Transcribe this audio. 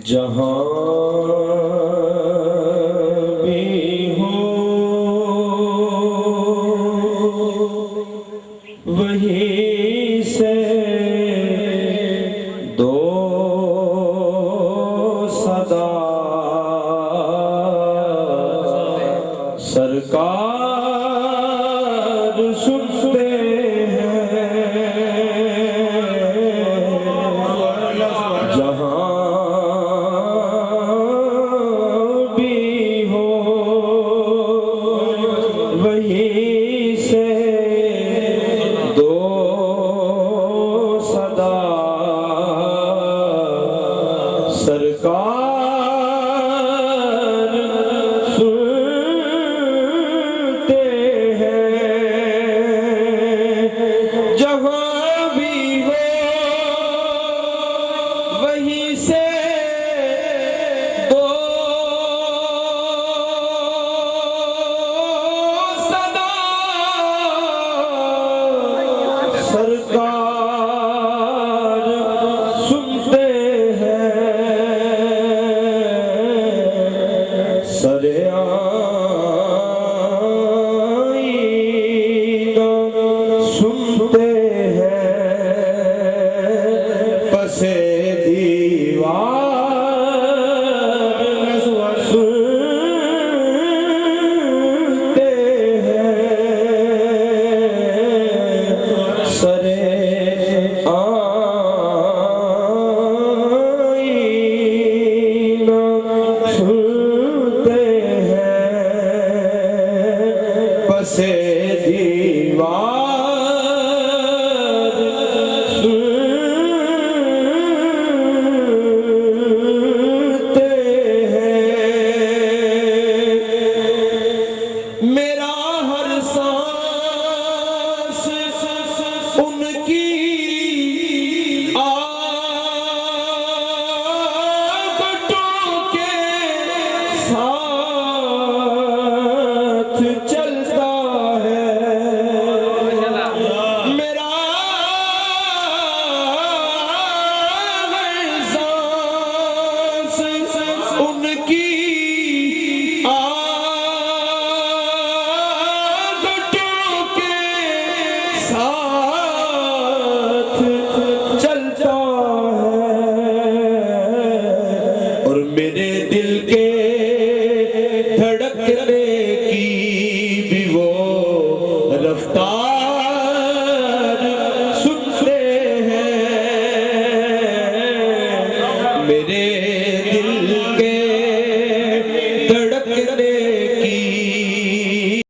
जहाँ भी हो वहीं से दो सदा सरकार सुनते हैं। जहाँ भी हो वहीं से दो सदा सरकार सुनते हैं। जहाँ भी हो वहीं से दो सदा सरकार सुनते हैं। सरेआईना सुनते हैं। पसे दीवार सुनते हैं। सरेआईना सुनते हैं। पसे दीवार सुनते हैं। मेरा हर सांस उनकी आदतों के साथ चलता है। मेरा हर सांस उनकी आदतों के साथ चलता है। और मेरे दिल के धड़कने की भी वो रफ्तार सुनते हैं। मेरे